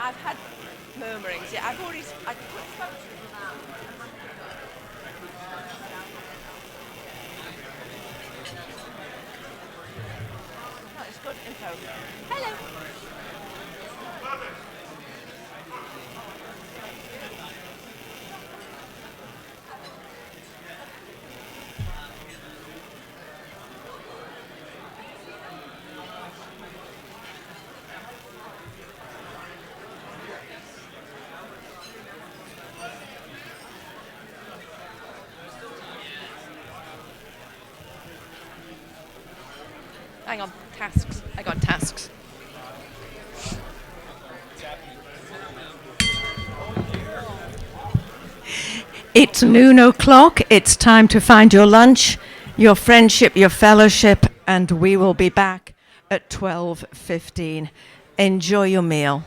I've had murmurings. Yeah, I've already. I put spoke to them about. Oh, it's good info. Hello. Hang on. Tasks. I got tasks. It's noon o'clock. It's time to find your lunch, your friendship, your fellowship, and we will be back at 12:15. Enjoy your meal.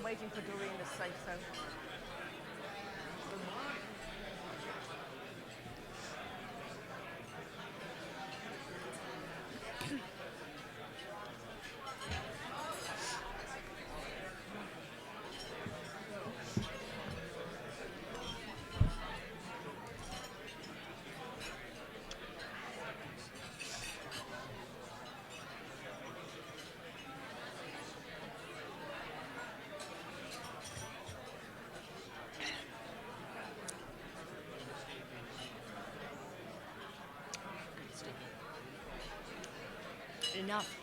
I'm waiting for Doreen to say so. Enough.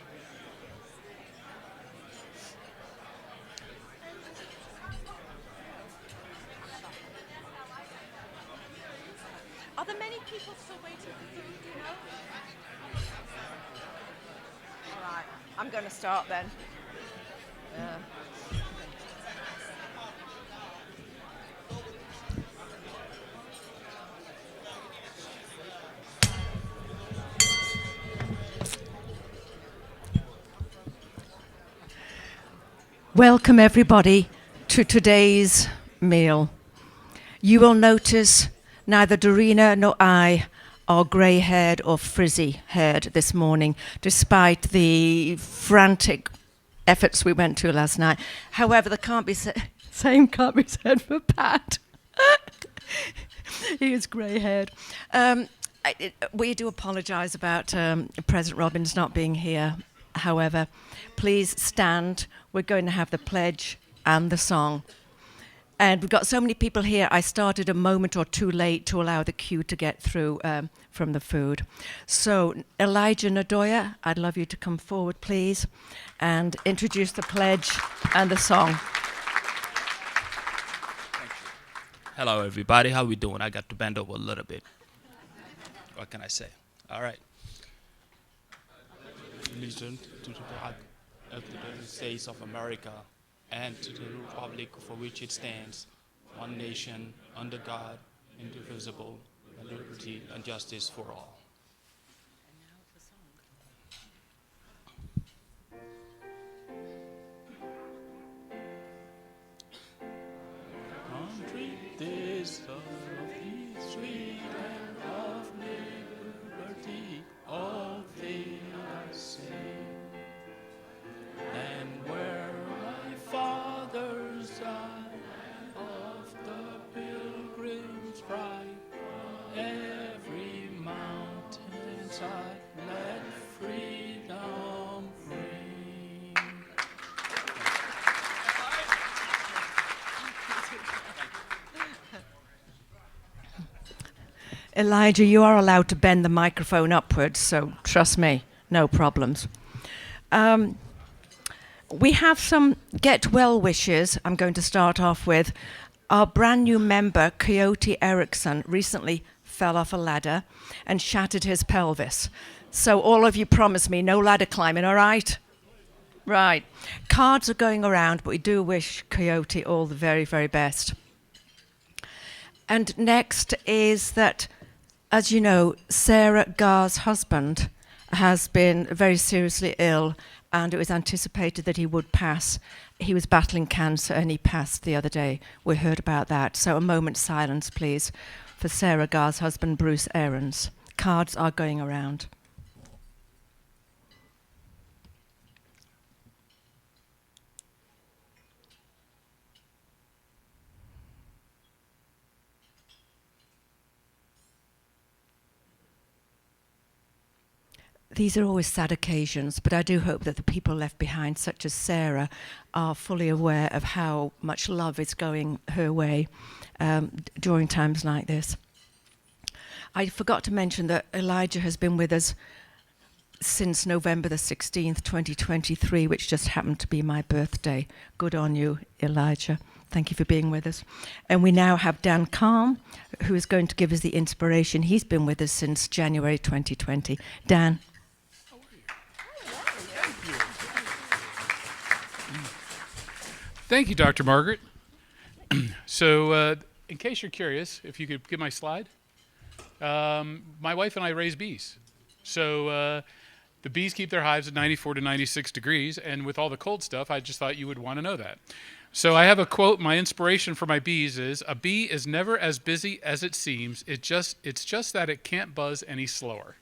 Are there many people still waiting for food, do you know? All right, I'm going to start then. Welcome everybody to today's meal. You will notice neither Dorina nor I are grey-haired or frizzy-haired this morning, despite the frantic efforts we went to last night. However, the same can't be said for Pat. He is grey-haired. We do apologise about President Robbins not being here. However, please stand. We're going to have the pledge and the song. And we've got so many people here, I started a moment or two late to allow the queue to get through from the food. So, Elijah Nadoya, I'd love you to come forward, please, and introduce the pledge and the song. Hello, everybody. How we doing? I got to bend over a little bit. What can I say? All right. Listen to the flag of the United States of America and to the republic for which it stands, one nation, under God, indivisible, with liberty and justice for all. Country, this of the sweet and of liberty, all things I say. And where my fathers died of the pilgrim's pride, every mountainside let freedom ring. Elijah, you are allowed to bend the microphone upwards, so trust me, no problems. We have some get well wishes. I'm going to start off with our brand new member, Coyote Erickson, recently fell off a ladder and shattered his pelvis. So all of you promise me no ladder climbing, all right? Right. Cards are going around, but we do wish Coyote all the very, very best. And next is that, as you know, Sarah Gar's husband has been very seriously ill, and it was anticipated that he would pass. He was battling cancer and he passed the other day. We heard about that. So a moment's silence, please, for Sarah Gar's husband, Bruce Aarons. Cards are going around. These are always sad occasions, but I do hope that the people left behind, such as Sarah, are fully aware of how much love is going her way during times like this. I forgot to mention that Elijah has been with us since November the 16th, 2023, which just happened to be my birthday. Good on you, Elijah. Thank you for being with us. And we now have Dan Calm, who is going to give us the inspiration. He's been with us since January 2020. Dan. Thank you, Dr. Margaret. So, in case you're curious, if you could get my slide. My wife and I raise bees. So, the bees keep their hives at 94 to 96 degrees, and with all the cold stuff, I just thought you would want to know that. So I have a quote. My inspiration for my bees is, "A bee is never as busy as it seems. It's just that it can't buzz any slower."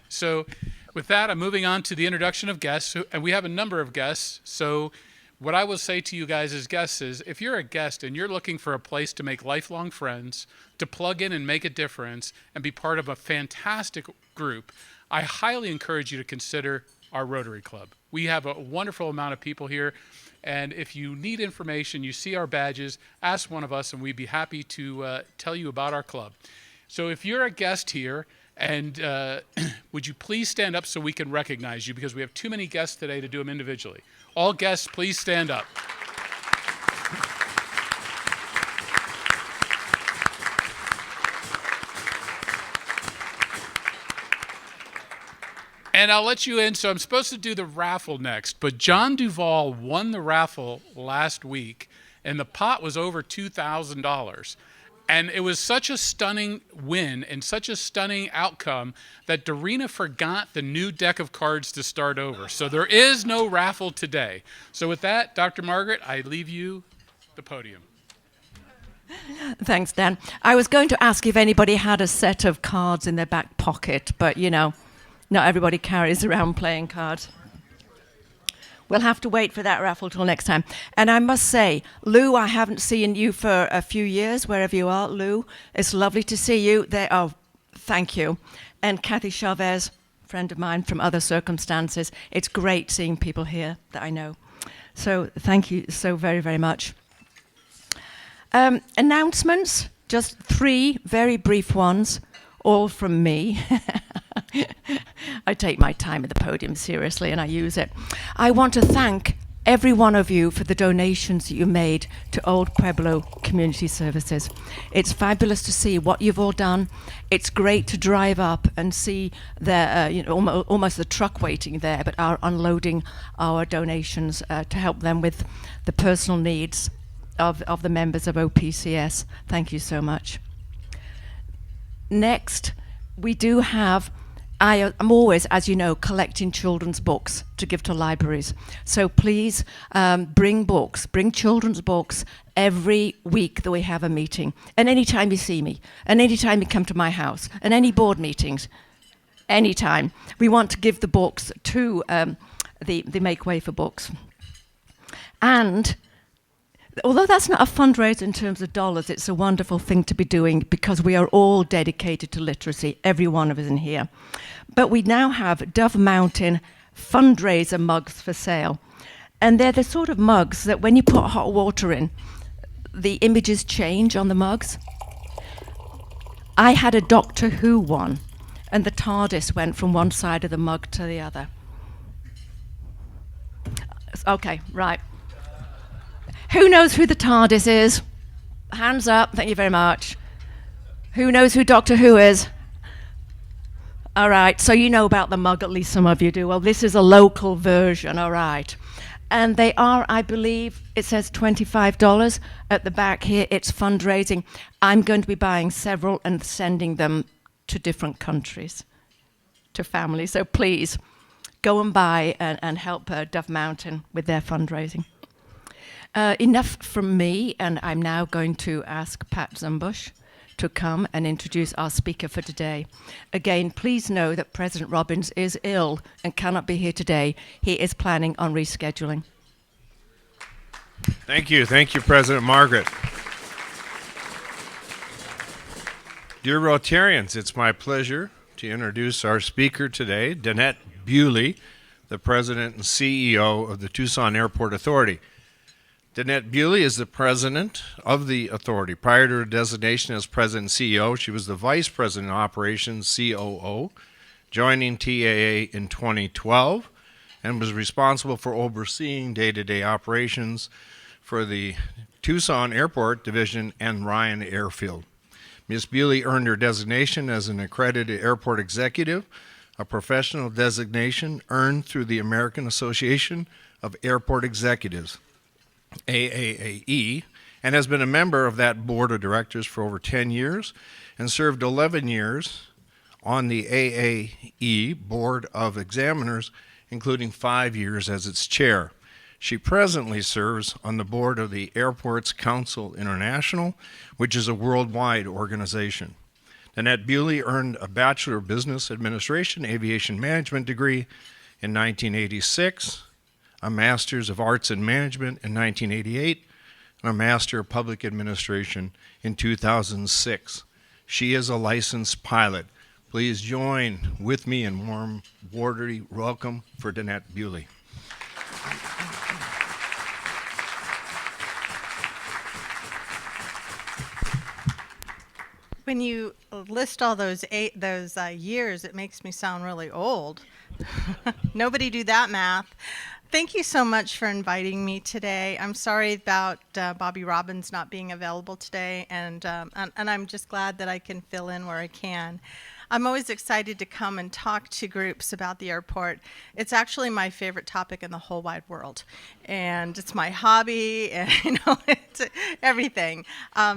So with that, I'm moving on to the introduction of guests, and we have a number of guests. So what I will say to you guys as guests is, if you're a guest and you're looking for a place to make lifelong friends, to plug in and make a difference, and be part of a fantastic group, I highly encourage you to consider our Rotary Club. We have a wonderful amount of people here, and if you need information, you see our badges, ask one of us, and we'd be happy to tell you about our club. So if you're a guest here, and would you please stand up so we can recognize you, because we have too many guests today to do them individually. All guests, please stand up. And I'll let you in, so I'm supposed to do the raffle next, but John Duvall won the raffle last week, and the pot was over $2,000. And it was such a stunning win and such a stunning outcome that Dorina forgot the new deck of cards to start over. So there is no raffle today. So with that, Dr. Margaret, I leave you the podium. Thanks, Dan. I was going to ask if anybody had a set of cards in their back pocket, but, you know, not everybody carries around playing cards. We'll have to wait for that raffle till next time. And I must say, Lou, I haven't seen you for a few years, wherever you are. Lou, it's lovely to see you. Thank you. And Kathy Chavez, friend of mine from other circumstances. It's great seeing people here that I know. So thank you so very, very much. Announcements, just 3 very brief ones, all from me. I take my time at the podium seriously and I use it. I want to thank every one of you for the donations that you made to Old Pueblo Community Services. It's fabulous to see what you've all done. It's great to drive up and see almost the truck waiting there, but are unloading our donations to help them with the personal needs of the members of OPCS. Thank you so much. Next, we do have, I'm always, as you know, collecting children's books to give to libraries. So please bring children's books every week that we have a meeting. And anytime you see me, and anytime you come to my house, and any board meetings, anytime. We want to give the books to the Make Way for Books. And although that's not a fundraiser in terms of dollars, it's a wonderful thing to be doing because we are all dedicated to literacy, every one of us in here. But we now have Dove Mountain fundraiser mugs for sale. And they're the sort of mugs that when you put hot water in, the images change on the mugs. I had a Doctor Who one, and the TARDIS went from one side of the mug to the other. Okay, right. Who knows who the TARDIS is? Hands up, thank you very much. Who knows who Doctor Who is? All right, so you know about the mug, at least some of you do. Well, this is a local version, all right. And they are, I believe, it says $25 at the back here. It's fundraising. I'm going to be buying several and sending them to different countries, to families. So please, go and buy and help Dove Mountain with their fundraising. Enough from me, and I'm now going to ask Pat Zumbush to come and introduce our speaker for today. Again, please know that President Robbins is ill and cannot be here today. He is planning on rescheduling. Thank you, President Margaret. Dear Rotarians, it's my pleasure to introduce our speaker today, Danette Bewley, the President and CEO of the Tucson Airport Authority. Danette Bewley is the president of the authority. Prior to her designation as president and CEO, she was the vice president of operations, COO, joining TAA in 2012, and was responsible for overseeing day-to-day operations for the Tucson Airport Division and Ryan Airfield. Ms. Bewley earned her designation as an accredited airport executive, a professional designation earned through the American Association of Airport Executives, AAAE, and has been a member of that board of directors for over 10 years and served 11 years on the AAE Board of Examiners, including 5 years as its chair. She presently serves on the board of the Airports Council International, which is a worldwide organization. Danette Bewley earned a Bachelor of Business Administration Aviation Management degree in 1986, a Master's of Arts in Management in 1988, and a Master of Public Administration in 2006. She is a licensed pilot. Please join with me in warm Rotary welcome for Danette Bewley. When you list all those years, it makes me sound really old. Nobody do that math. Thank you so much for inviting me today. I'm sorry about Bobby Robbins not being available today, and I'm just glad that I can fill in where I can. I'm always excited to come and talk to groups about the airport. It's actually my favorite topic in the whole wide world, and it's my hobby, and it's everything.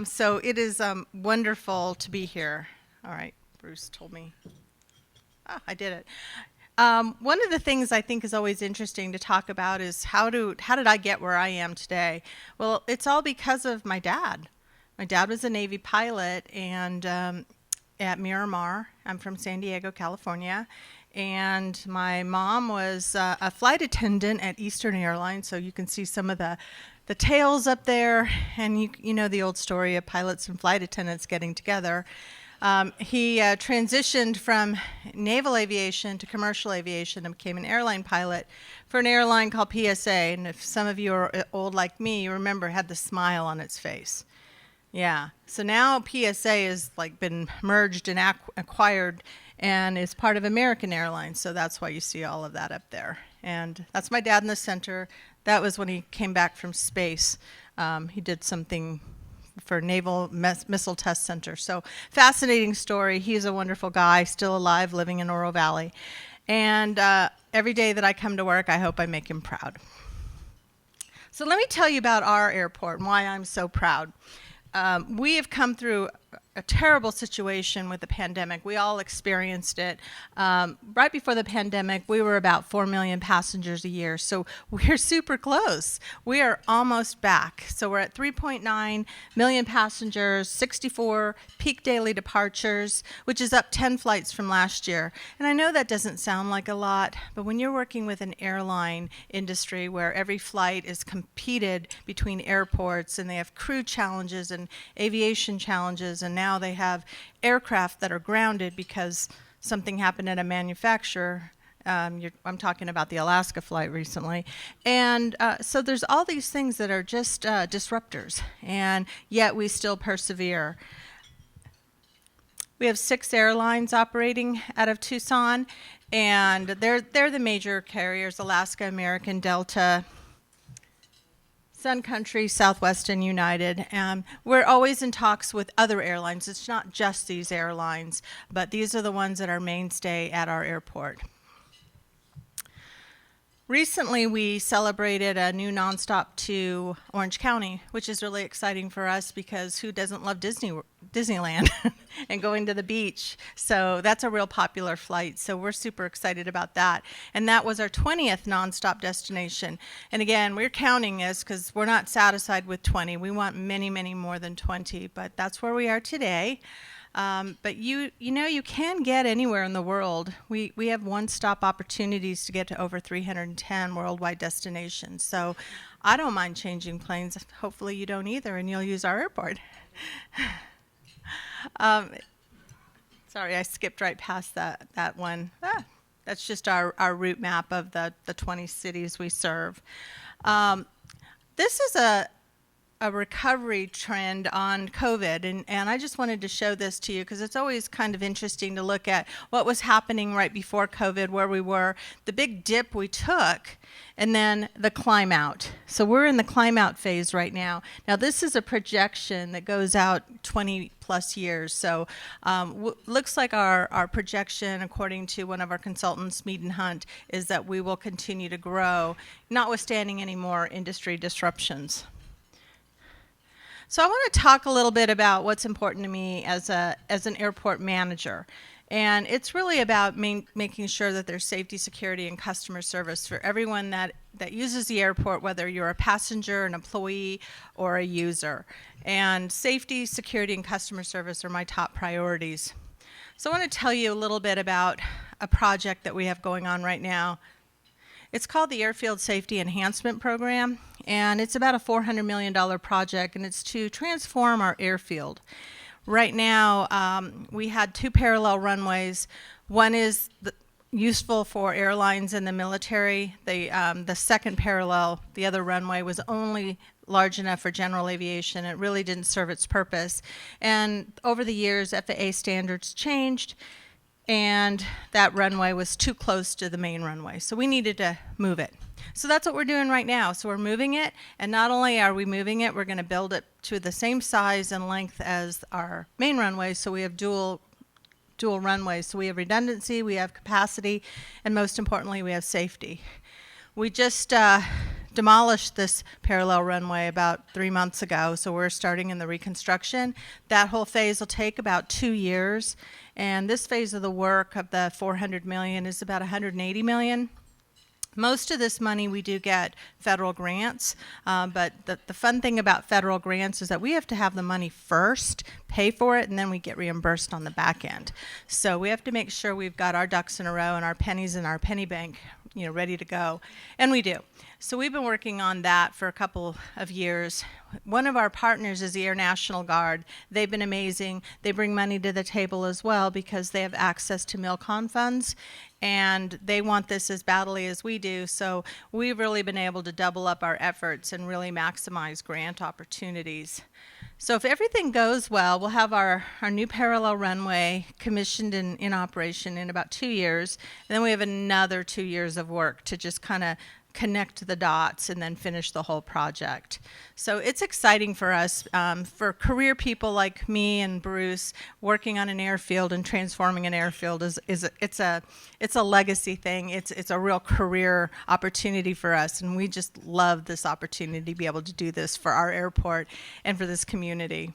So it is wonderful to be here. All right, Bruce told me. Oh, I did it. One of the things I think is always interesting to talk about is how did I get where I am today? Well, it's all because of my dad. My dad was a Navy pilot, and at Miramar. I'm from San Diego, California, and my mom was a flight attendant at Eastern Airlines, so you can see some of the tails up there, and you know the old story of pilots and flight attendants getting together. He transitioned from naval aviation to commercial aviation and became an airline pilot for an airline called PSA, and if some of you are old like me, you remember it had the smile on its face. Yeah, so now PSA has been merged and acquired and is part of American Airlines, so that's why you see all of that up there. And that's my dad in the center. That was when he came back from space. He did something for Naval Missile Test Center. So fascinating story. He's a wonderful guy, still alive, living in Oro Valley. And every day that I come to work, I hope I make him proud. So let me tell you about our airport and why I'm so proud. We have come through a terrible situation with the pandemic. We all experienced it. Right before the pandemic, we were about 4 million passengers a year, so we're super close. We are almost back. So we're at 3.9 million passengers, 64 peak daily departures, which is up 10 flights from last year. And I know that doesn't sound like a lot, but when you're working with an airline industry where every flight is competed between airports and they have crew challenges and aviation challenges, and now they have aircraft that are grounded because something happened at a manufacturer. I'm talking about the Alaska flight recently. And so there's all these things that are just disruptors, and yet we still persevere. We have 6 airlines operating out of Tucson, and they're the major carriers: Alaska, American, Delta, Sun Country, Southwest, and United. We're always in talks with other airlines. It's not just these airlines, but these are the ones that are mainstay at our airport. Recently, we celebrated a new nonstop to Orange County, which is really exciting for us because who doesn't love Disneyland and going to the beach? So that's a real popular flight. So we're super excited about that. And that was our 20th nonstop destination. And again, we're counting this because we're not satisfied with 20. We want many, many more than 20, but that's where we are today. But you know, you can get anywhere in the world. We have one-stop opportunities to get to over 310 worldwide destinations. So I don't mind changing planes. Hopefully you don't either, and you'll use our airport. Sorry, I skipped right past that one. That's just our route map of the 20 cities we serve. This is a recovery trend on COVID, and I just wanted to show this to you because it's always kind of interesting to look at what was happening right before COVID, where we were, the big dip we took, and then the climb out. So we're in the climb out phase right now. Now this is a projection that goes out 20 plus years. So looks like our projection, according to one of our consultants, Mead and Hunt, is that we will continue to grow, notwithstanding any more industry disruptions. So I want to talk a little bit about what's important to me as an airport manager. And it's really about making sure that there's safety, security, and customer service for everyone that uses the airport, whether you're a passenger, an employee, or a user. And safety, security, and customer service are my top priorities. So I want to tell you a little bit about a project that we have going on right now. It's called the Airfield Safety Enhancement Program, and it's about a $400 million project, and it's to transform our airfield. Right now, we had 2 parallel runways. One is useful for airlines and the military. The second parallel, the other runway, was only large enough for general aviation. It really didn't serve its purpose. And over the years, FAA standards changed, and that runway was too close to the main runway. So we needed to move it. So that's what we're doing right now. So we're moving it, and not only are we moving it, we're going to build it to the same size and length as our main runway, so we have dual runways. So we have redundancy, we have capacity, and most importantly, we have safety. We just demolished this parallel runway about 3 months ago, so we're starting in the reconstruction. That whole phase will take about 2 years, and this phase of the work of the $400 million is about $180 million. Most of this money we do get federal grants, but the fun thing about federal grants is that we have to have the money first, pay for it, and then we get reimbursed on the back end. So we have to make sure we've got our ducks in a row and our pennies in our penny bank, ready to go, and we do. So we've been working on that for a couple of years. One of our partners is the Air National Guard. They've been amazing. They bring money to the table as well because they have access to MILCON funds, and they want this as badly as we do. So we've really been able to double up our efforts and really maximize grant opportunities. So if everything goes well, we'll have our new parallel runway commissioned and in operation in about 2 years. And then we have another 2 years of work to just kind of connect the dots and then finish the whole project. So it's exciting for us, for career people like me and Bruce. Working on an airfield and transforming an airfield it's a legacy thing. It's a real career opportunity for us, and we just love this opportunity to be able to do this for our airport and for this community.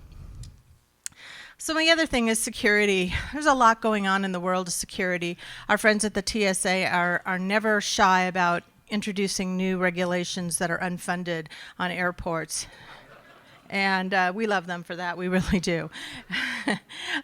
So my other thing is security. There's a lot going on in the world of security. Our friends at the TSA are never shy about introducing new regulations that are unfunded on airports. And we love them for that. We really do.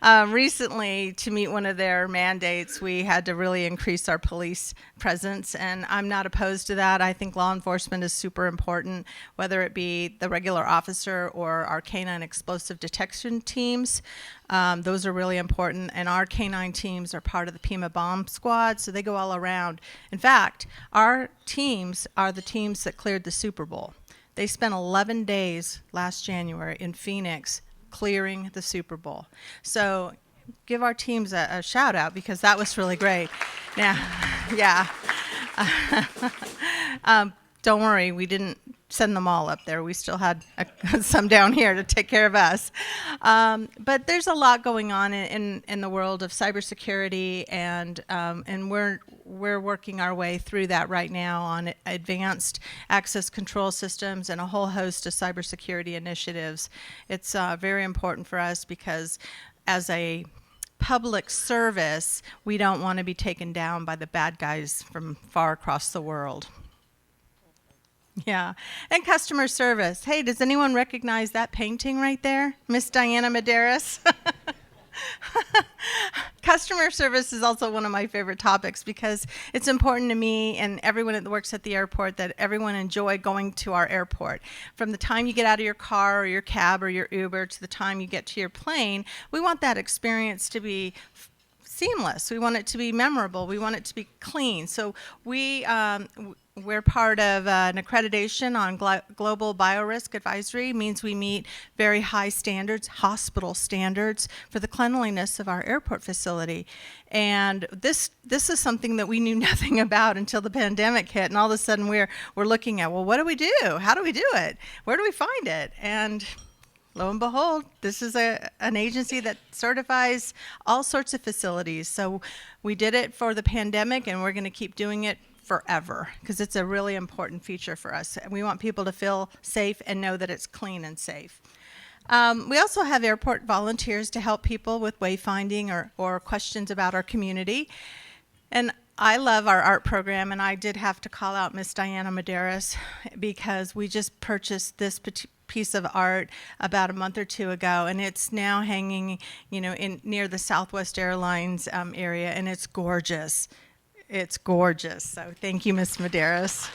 Recently, to meet one of their mandates, we had to really increase our police presence, and I'm not opposed to that. I think law enforcement is super important, whether it be the regular officer or our canine explosive detection teams. Those are really important, and our canine teams are part of the Pima Bomb Squad, so they go all around. In fact, our teams are the teams that cleared the Super Bowl. They spent 11 days last January in Phoenix clearing the Super Bowl. So give our teams a shout out because that was really great. Now, yeah. Don't worry, we didn't send them all up there. We still had some down here to take care of us. But there's a lot going on in the world of cybersecurity, and we're working our way through that right now on advanced access control systems and a whole host of cybersecurity initiatives. It's very important for us because as a public service, we don't want to be taken down by the bad guys from far across the world. Yeah, and customer service. Hey, does anyone recognize that painting right there? Miss Diana Medeiros? Customer service is also one of my favorite topics because it's important to me and everyone that works at the airport that everyone enjoy going to our airport. From the time you get out of your car or your cab or your Uber to the time you get to your plane, we want that experience to be seamless. We want it to be memorable. We want it to be clean. So we're part of an accreditation on Global Biorisk Advisory. It means we meet very high standards, hospital standards, for the cleanliness of our airport facility. And this is something that we knew nothing about until the pandemic hit, and all of a sudden we're looking at, well, what do we do? How do we do it? Where do we find it? And lo and behold, this is an agency that certifies all sorts of facilities. So we did it for the pandemic, and we're going to keep doing it forever because it's a really important feature for us. We want people to feel safe and know that it's clean and safe. We also have airport volunteers to help people with wayfinding or questions about our community. And I love our art program, and I did have to call out Miss Diana Medeiros because we just purchased this piece of art about a month or two ago, and it's now hanging, in near the Southwest Airlines area, and it's gorgeous. It's gorgeous. So thank you, Miss Medeiros.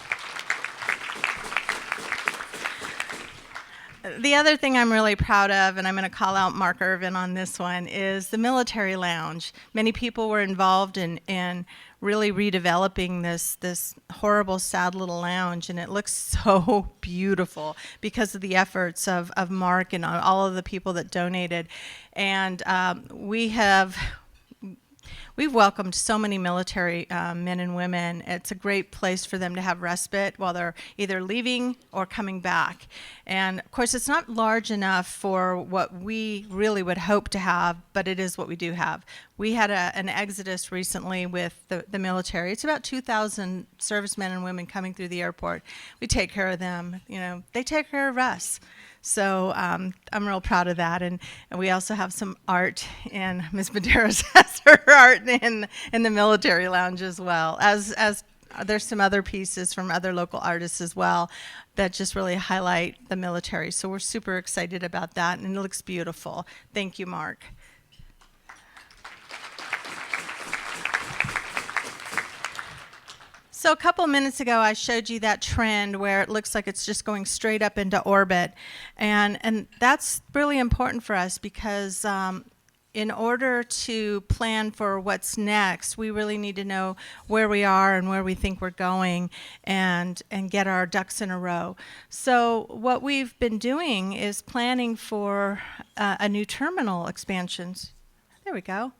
The other thing I'm really proud of, and I'm going to call out Mark Irvin on this one, is the military lounge. Many people were involved in really redeveloping this horrible, sad little lounge, and it looks so beautiful because of the efforts of Mark and all of the people that donated. And we've welcomed so many military men and women. It's a great place for them to have respite while they're either leaving or coming back. And of course, it's not large enough for what we really would hope to have, but it is what we do have. We had an exodus recently with the military. It's about 2,000 servicemen and women coming through the airport. We take care of them. They take care of us. So I'm real proud of that, and we also have some art, and Ms. Medeiros has her art in the military lounge as well. As there's some other pieces from other local artists as well that just really highlight the military. So we're super excited about that, and it looks beautiful. Thank you, Mark. So a couple minutes ago, I showed you that trend where it looks like it's just going straight up into orbit. And that's really important for us because in order to plan for what's next, we really need to know where we are and where we think we're going and get our ducks in a row. So what we've been doing is planning for a new terminal expansions. There we go.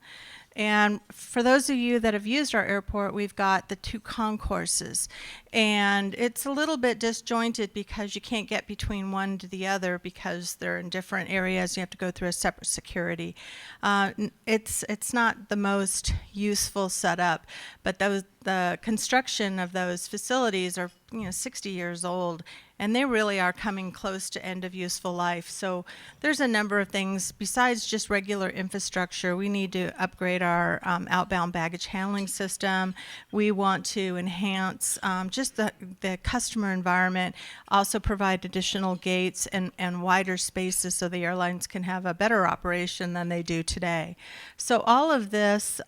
And for those of you that have used our airport, we've got the two concourses. And it's a little bit disjointed because you can't get between one to the other because they're in different areas. You have to go through a separate security. It's not the most useful setup, but the construction of those facilities are 60 years old, and they really are coming close to end of useful life. So there's a number of things besides just regular infrastructure. We need to upgrade our outbound baggage handling system. We want to enhance just the customer environment, also provide additional gates and wider spaces so the airlines can have a better operation than they do today. So all of this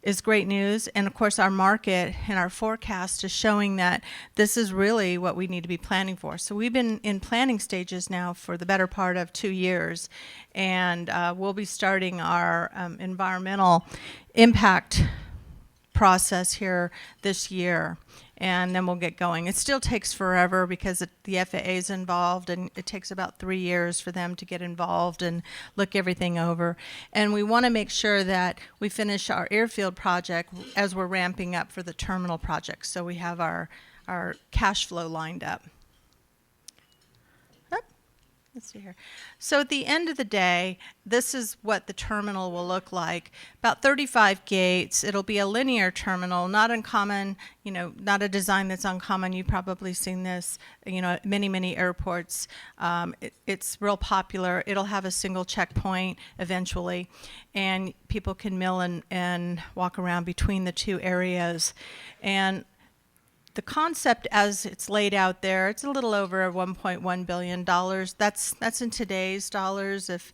is great news, and of course our market and our forecast is showing that this is really what we need to be planning for. So we've been in planning stages now for the better part of 2 years, and we'll be starting our environmental impact process here this year, and then we'll get going. It still takes forever because the FAA is involved, and it takes about 3 years for them to get involved and look everything over. And we want to make sure that we finish our airfield project as we're ramping up for the terminal project, so we have our cash flow lined up. Let's see here. So at the end of the day, this is what the terminal will look like. About 35 gates. It'll be a linear terminal, not uncommon, not a design that's uncommon. You've probably seen this, at many airports. It's real popular. It'll have a single checkpoint eventually, and people can mill and walk around between the two areas. And the concept as it's laid out there, it's a little over $1.1 billion. That's in today's dollars. If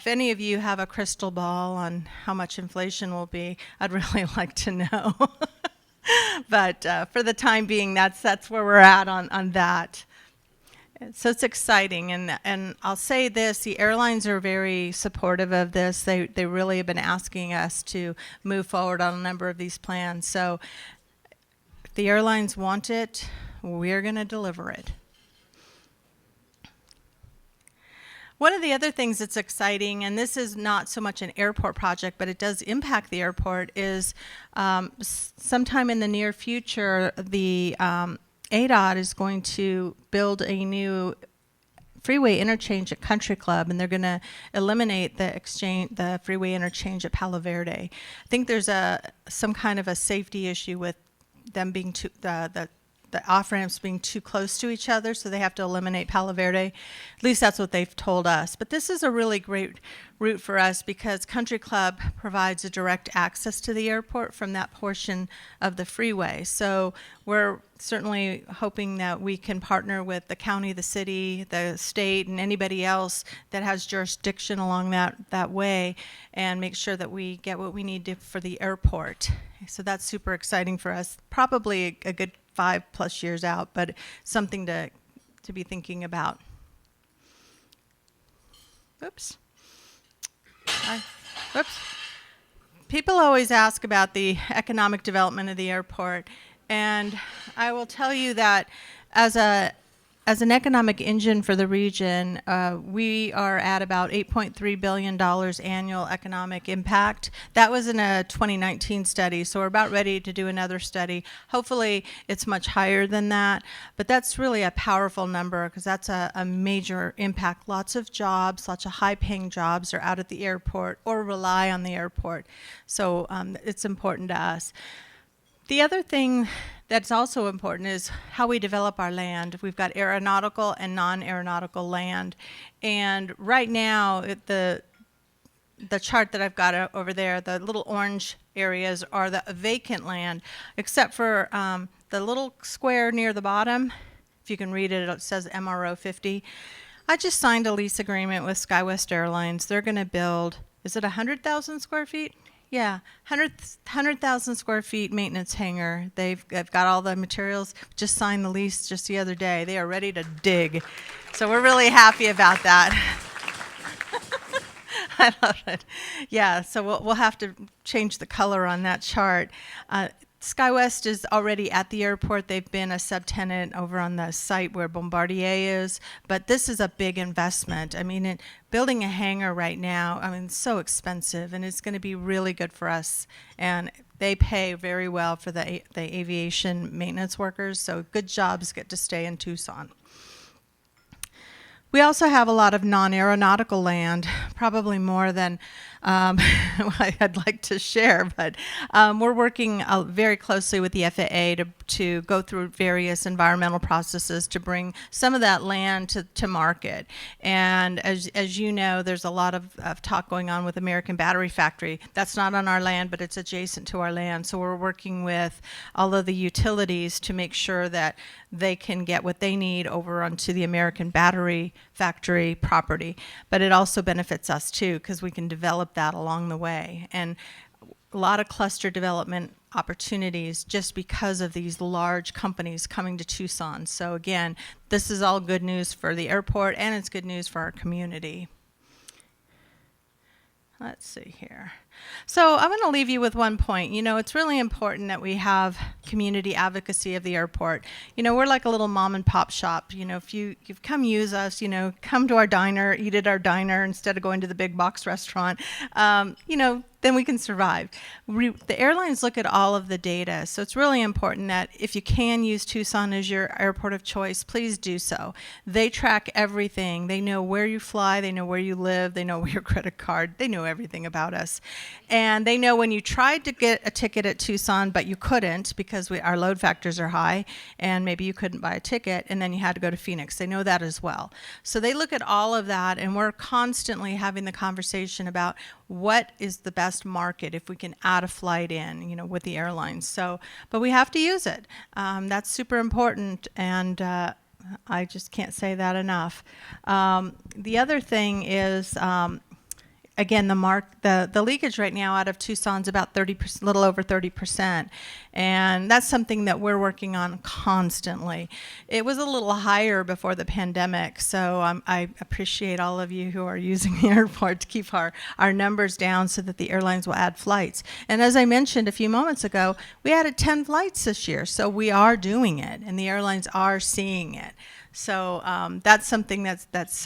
any of you have a crystal ball on how much inflation will be, I'd really like to know. But for the time being, that's where we're at on that. So it's exciting, and I'll say this, the airlines are very supportive of this. They really have been asking us to move forward on a number of these plans. So the airlines want it, we're going to deliver it. One of the other things that's exciting, and this is not so much an airport project, but it does impact the airport, is sometime in the near future, the ADOT is going to build a new freeway interchange at Country Club, and they're going to eliminate the freeway interchange at Palo Verde. I think there's some kind of a safety issue with them being the the off-ramps being too close to each other, so they have to eliminate Palo Verde. At least that's what they've told us. But this is a really great route for us because Country Club provides a direct access to the airport from that portion of the freeway. So we're certainly hoping that we can partner with the county, the city, the state, and anybody else that has jurisdiction along that way and make sure that we get what we need to, for the airport. So that's super exciting for us. Probably a good 5+ years out, but something to be thinking about. Oops. Whoops. People always ask about the economic development of the airport, and I will tell you that as an economic engine for the region, we are at about $8.3 billion annual economic impact. That was in a 2019 study, so we're about ready to do another study. Hopefully it's much higher than that, but that's really a powerful number because that's a major impact. Lots of jobs, lots of high-paying jobs are out at the airport or rely on the airport, so it's important to us. The other thing that's also important is how we develop our land. We've got aeronautical and non-aeronautical land. And right now, the chart that I've got over there, the little orange areas are the vacant land, except for the little square near the bottom. If you can read it, it says MRO 50. I just signed a lease agreement with SkyWest Airlines. They're going to build, is it 100,000 square feet? Yeah, 100,000 square feet maintenance hangar. They've got all the materials. Just signed the lease just the other day. They are ready to dig. So we're really happy about that. I love it. Yeah, so we'll have to change the color on that chart. SkyWest is already at the airport. They've been a subtenant over on the site where Bombardier is, but this is a big investment. I mean, building a hangar right now, I mean, it's so expensive, and it's going to be really good for us. And they pay very well for the aviation maintenance workers, so good jobs get to stay in Tucson. We also have a lot of non-aeronautical land, probably more than I'd like to share, but we're working very closely with the FAA to go through various environmental processes to bring some of that land to market. And as you know, there's a lot of talk going on with American Battery Factory. That's not on our land, but it's adjacent to our land. So we're working with all of the utilities to make sure that they can get what they need over onto the American Battery Factory property. But it also benefits us too, because we can develop that along the way. And a lot of cluster development opportunities just because of these large companies coming to Tucson. So again, this is all good news for the airport, and it's good news for our community. Let's see here. So I'm going to leave you with one point. You know, it's really important that we have community advocacy of the airport. You know, we're like a little mom and pop shop. You know, if you've come use us, you know, come to our diner, eat at our diner instead of going to the big box restaurant, you know, then we can survive. The airlines look at all of the data, so it's really important that if you can use Tucson as your airport of choice, please do so. They track everything. They know where you fly, they know where you live, they know your credit card, they know everything about us. And they know when you tried to get a ticket at Tucson, but you couldn't because our load factors are high, and maybe you couldn't buy a ticket, and then you had to go to Phoenix. They know that as well. So they look at all of that, and we're constantly having the conversation about what is the best market if we can add a flight in, you know, with the airlines. So, but we have to use it. That's super important, and I just can't say that enough. The other thing is, again, the leakage right now out of Tucson's about 30%, a little over 30%, and that's something that we're working on constantly. It was a little higher before the pandemic, so I appreciate all of you who are using the airport to keep our numbers down so that the airlines will add flights. And as I mentioned a few moments ago, we added 10 flights this year, so we are doing it, and the airlines are seeing it. So that's something that's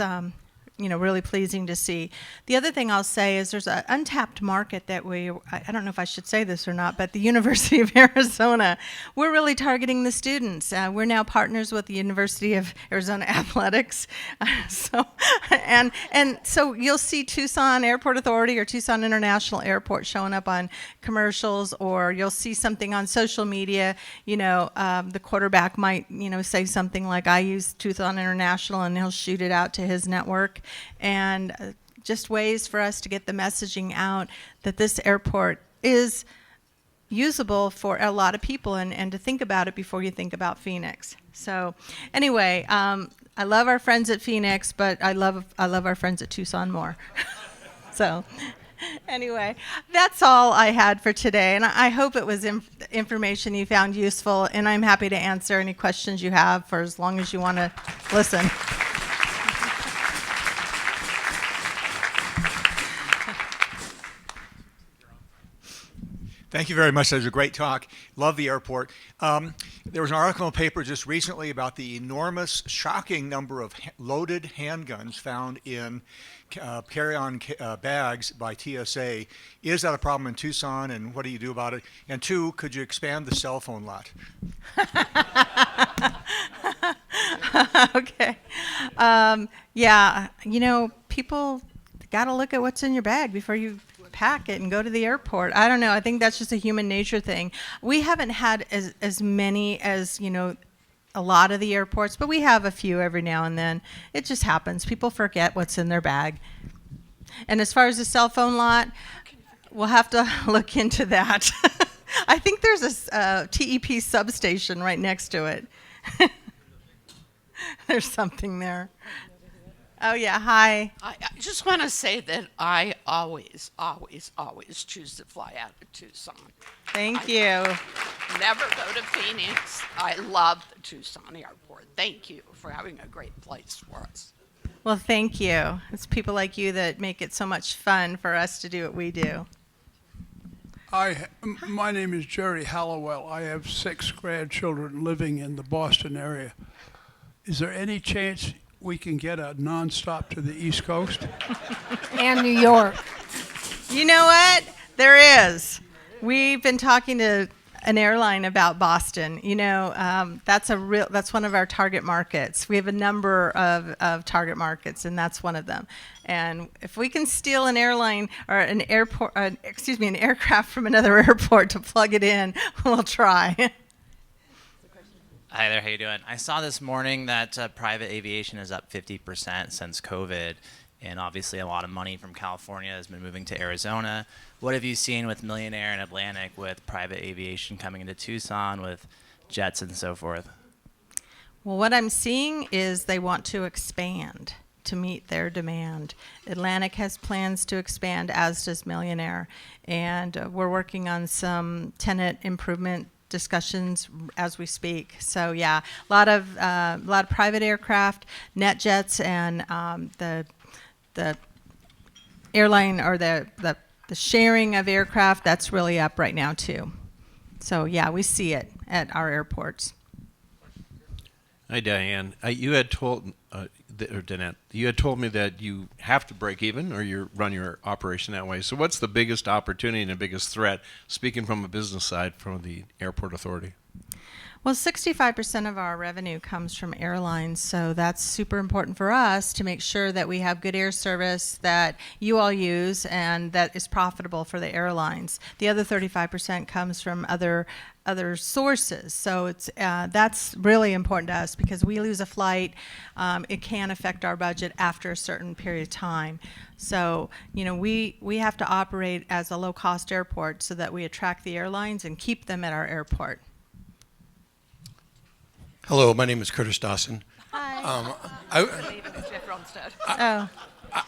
really pleasing to see. The other thing I'll say is there's an untapped market that I don't know if I should say this or not, but the University of Arizona, we're really targeting the students. We're now partners with the University of Arizona Athletics. And so you'll see Tucson Airport Authority or Tucson International Airport showing up on commercials, or you'll see something on social media. The quarterback might, say something like, I use Tucson International, and he'll shoot it out to his network. And just ways for us to get the messaging out that this airport is usable for a lot of people, and to think about it before you think about Phoenix. So anyway, I love our friends at Phoenix, but I love our friends at Tucson more. So anyway, that's all I had for today, and I hope it was information you found useful, and I'm happy to answer any questions you have for as long as you want to listen. Thank you very much. That was a great talk. Love the airport. There was an article in the paper just recently about the enormous, shocking number of loaded handguns found in carry-on bags by TSA. Is that a problem in Tucson, and what do you do about it? And two, could you expand the cell phone lot? Okay. Yeah, people got to look at what's in your bag before you pack it and go to the airport. I don't know. I think that's just a human nature thing. We haven't had as many as, a lot of the airports, but we have a few every now and then. It just happens. People forget what's in their bag. And as far as the cell phone lot, we'll have to look into that. I think there's a TEP substation right next to it. There's something there. Oh, yeah. Hi. I just want to say that I always, always, always choose to fly out of Tucson. Thank you. Never go to Phoenix. I love the Tucson airport. Thank you for having a great place for us. Well, thank you. It's people like you that make it so much fun for us to do what we do. My name is Jerry Hallowell. I have 6 grandchildren living in the Boston area. Is there any chance we can get a nonstop to the East Coast? And New York. You know what? There is. We've been talking to an airline about Boston. That's one of our target markets. We have a number of target markets, and that's one of them. And if we can steal an airline or an aircraft from another airport to plug it in, we'll try. Hi there, how you doing? I saw this morning that private aviation is up 50% since COVID, and obviously a lot of money from California has been moving to Arizona. What have you seen with Millionaire and Atlantic with private aviation coming into Tucson with jets and so forth? Well, what I'm seeing is they want to expand to meet their demand. Atlantic has plans to expand, as does Millionaire, and we're working on some tenant improvement discussions as we speak. So yeah, a lot of private aircraft, net jets, and the airline or the sharing of aircraft, that's really up right now too. So yeah, we see it at our airports. Hi, Diane. You had told, or Danette, you had told me that you have to break even or you run your operation that way. So what's the biggest opportunity and the biggest threat, speaking from a business side, from the airport authority? Well, 65% of our revenue comes from airlines, so that's super important for us to make sure that we have good air service that you all use and that is profitable for the airlines. The other 35% comes from other sources, so it's that's really important to us because we lose a flight, it can affect our budget after a certain period of time. So, we have to operate as a low-cost airport so that we attract the airlines and keep them at our airport. Hello, my name is Curtis Dawson. Hi.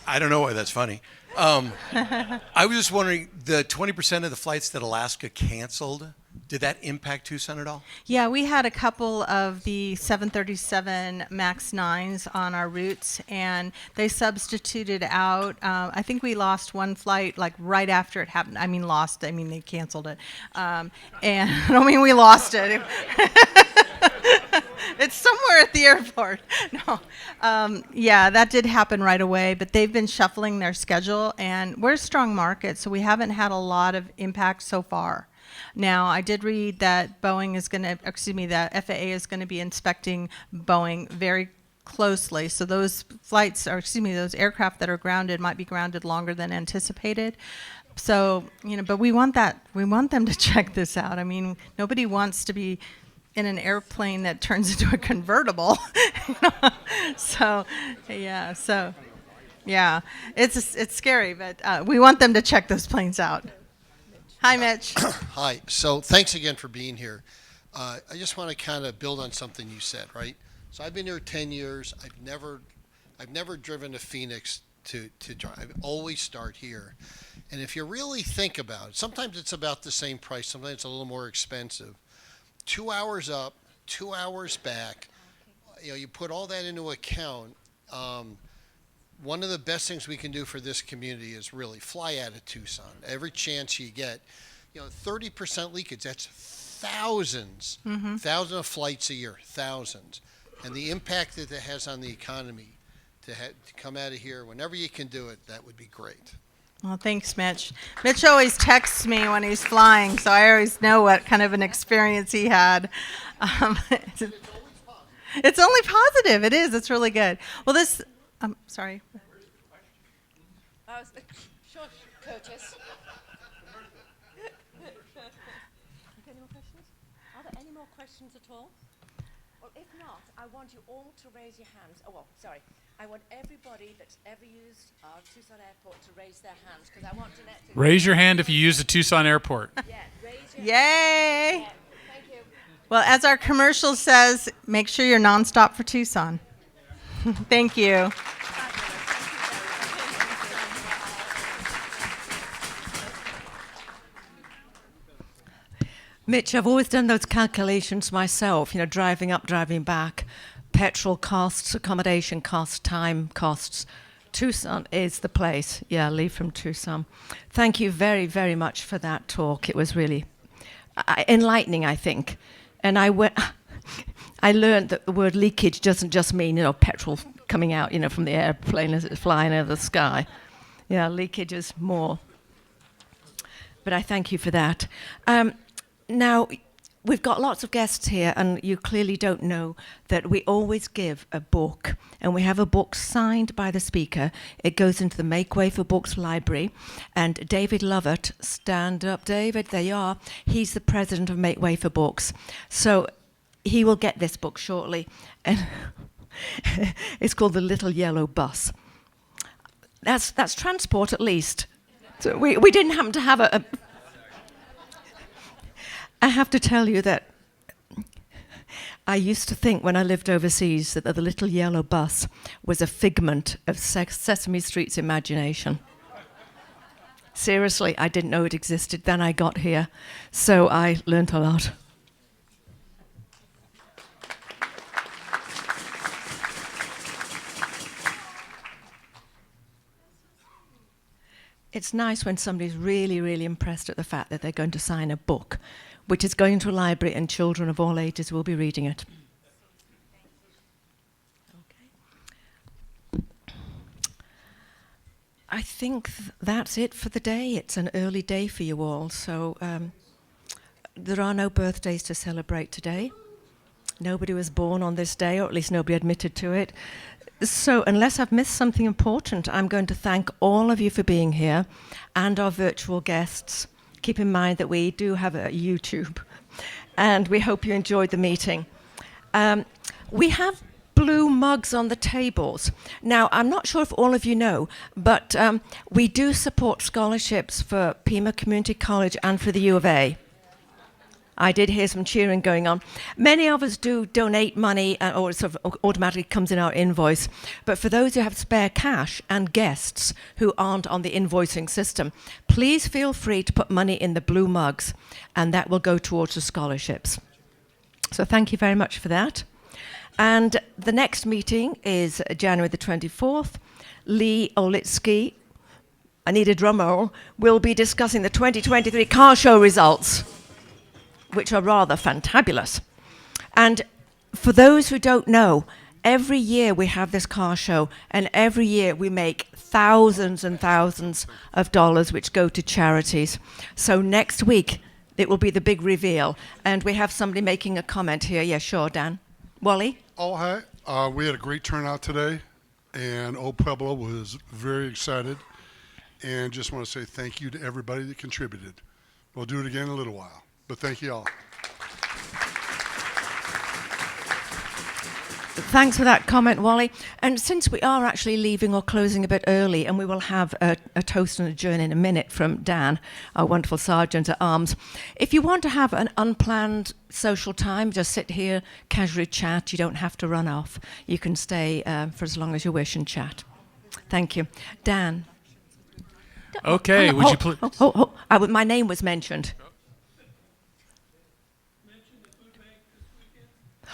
I don't know why that's funny. I was just wondering, the 20% of the flights that Alaska canceled, did that impact Tucson at all? Yeah, we had a couple of the 737 MAX 9s on our routes, and they substituted out. I think we lost one flight like right after it happened. I mean, they canceled it. And I don't mean we lost it. It's somewhere at the airport. No. Yeah, that did happen right away, but they've been shuffling their schedule, and we're a strong market, so we haven't had a lot of impact so far. Now, I did read that the FAA is going to be inspecting Boeing very closely. So those those aircraft that are grounded might be grounded longer than anticipated. So, but we want them to check this out. I mean, nobody wants to be in an airplane that turns into a convertible. So, it's scary, but we want them to check those planes out. Hi, Mitch. Hi. So thanks again for being here. I just want to kind of build on something you said, right? So I've been here 10 years. I've never driven to Phoenix to drive. I always start here. And if you really think about it, sometimes it's about the same price. Sometimes it's a little more expensive. 2 hours up, 2 hours back. You put all that into account. One of the best things we can do for this community is really fly out of Tucson. Every chance you get, 30% leakage, that's thousands of flights a year, thousands. And the impact that it has on the economy to come out of here, whenever you can do it, that would be great. Well, thanks, Mitch. Mitch always texts me when he's flying, so I always know what kind of an experience he had. It's only positive. It is. It's really good. Well, sorry. Sure, Curtis. Any more questions? Are there any more questions at all? Well, if not, I want you all to raise your hands. Oh, well, sorry. I want everybody that's ever used Tucson Airport to raise their hands, because I want Danette to... Raise your hand if you use the Tucson Airport. Yeah, raise your Yay! hand. Thank you. Well, as our commercial says, make sure you're nonstop for Tucson. Thank you. Mitch, I've always done those calculations myself, driving up, driving back, petrol costs, accommodation costs, time costs. Tucson is the place. Yeah, leave from Tucson. Thank you very, very much for that talk. It was really enlightening, I think. And I learned that the word leakage doesn't just mean, petrol coming out, from the airplane as it's flying over the sky. Yeah, leakage is more. But I thank you for that. Now, we've got lots of guests here, and you clearly don't know that we always give a book, and we have a book signed by the speaker. It goes into the Make Way for Books library, and David Lovett, stand up, David, there you are. He's the president of Make Way for Books. So he will get this book shortly, and it's called The Little Yellow Bus. That's transport, at least. So we didn't happen to have a I have to tell you that I used to think when I lived overseas that the little yellow bus was a figment of Sesame Street's imagination. Seriously, I didn't know it existed. Then I got here, so I learned a lot. It's nice when somebody's really, really impressed at the fact that they're going to sign a book, which is going to a library and children of all ages will be reading it. Okay. I think that's it for the day. It's an early day for you all, so there are no birthdays to celebrate today. Nobody was born on this day, or at least nobody admitted to it. So unless I've missed something important, I'm going to thank all of you for being here and our virtual guests. Keep in mind that we do have a YouTube, and we hope you enjoyed the meeting. We have blue mugs on the tables. Now, I'm not sure if all of you know, but we do support scholarships for Pima Community College and for the U of A. I did hear some cheering going on. Many of us do donate money, or it sort of automatically comes in our invoice. But for those who have spare cash and guests who aren't on the invoicing system, please feel free to put money in the blue mugs, and that will go towards the scholarships. So thank you very much for that. And the next meeting is January the 24th. Lee Olitsky, I need a drum roll, will be discussing the 2023 car show results, which are rather fantabulous. And For those who don't know, every year we have this car show, and every year we make thousands and thousands of dollars which go to charities. So next week it will be the big reveal, and we have somebody making a comment here. Yeah, sure, Dan. Wally? Oh, hi. We had a great turnout today, and Old Pueblo was very excited. And just want to say thank you to everybody that contributed. We'll do it again in a little while, but thank you all. Thanks for that comment, Wally. And since we are actually leaving or closing a bit early, and we will have a toast and adjourn in a minute from Dan, our wonderful Sergeant at Arms, if you want to have an unplanned social time, just sit here, casually chat. You don't have to run off. You can stay for as long as you wish and chat. Thank you. Dan. Okay, would you please? My name was mentioned.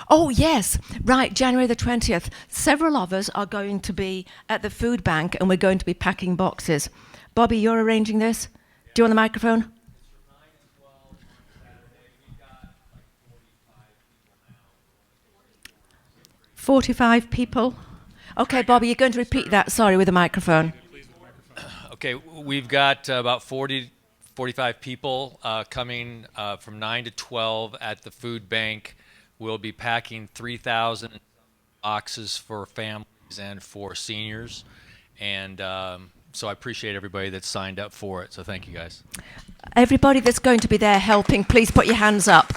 Oh, yes. Right, January the 20th. Several of us are going to be at the food bank, and we're going to be packing boxes. Bobby, you're arranging this? Do you want the microphone? 45 people. Okay, Bobby, you're going to repeat that, sorry, with the microphone. Okay, we've got about 45 people coming from 9 to 12 at the food bank. We'll be packing 3,000 boxes for families and for seniors. And so I appreciate everybody that's signed up for it. So thank you, guys. Everybody that's going to be there helping, please put your hands up.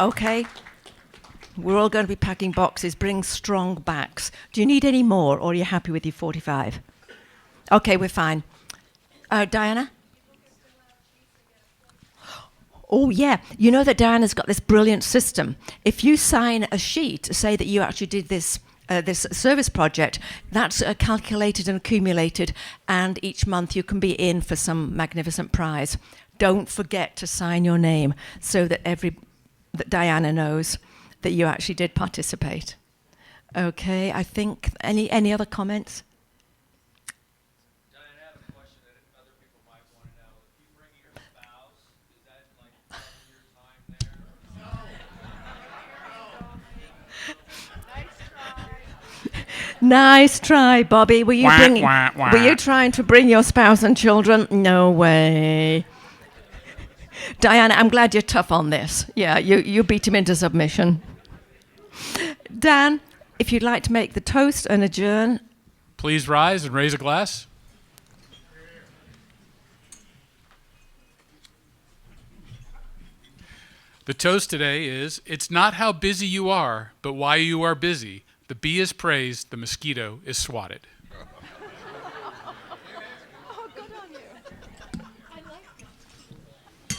Okay. We're all going to be packing boxes. Bring strong backs. Do you need any more, or are you happy with your 45? Okay, we're fine. Diana? Oh, yeah. You know that Diana's got this brilliant system. If you sign a sheet to say that you actually did this service project, that's calculated and accumulated, and each month you can be in for some magnificent prize. Don't forget to sign your name so that that Diana knows that you actually did participate. Okay, I think, any other comments? Diane, I have a question that other people might want to know. If you bring your spouse, is that like part of your time there? Nice try, Bobby. Were you trying to bring your spouse and children? No way. Diana, I'm glad you're tough on this. Yeah, you beat him into submission. Dan, if you'd like to make the toast and adjourn. Please rise and raise a glass. The toast today is, it's not how busy you are, but why you are busy. The bee is praised, the mosquito is swatted. Oh, good on you. I like it.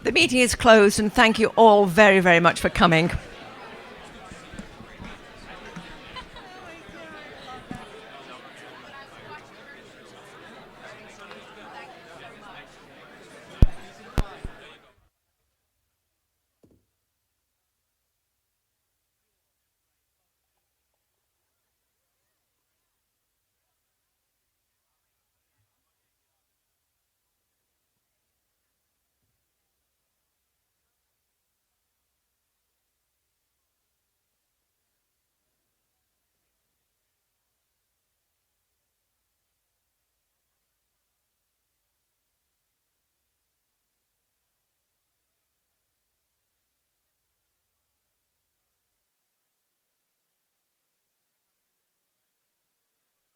The meeting is closed, and thank you all very, very much for coming.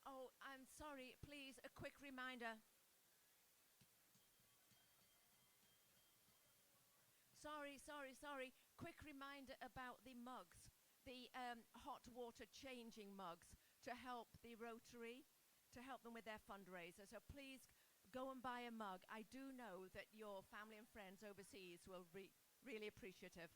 Oh, I'm sorry. Please, a quick reminder. Sorry. Quick reminder about the mugs, the hot water changing mugs to help the Rotary, to help them with their fundraiser. So please go and buy a mug. I do know that your family and friends overseas will be really appreciative.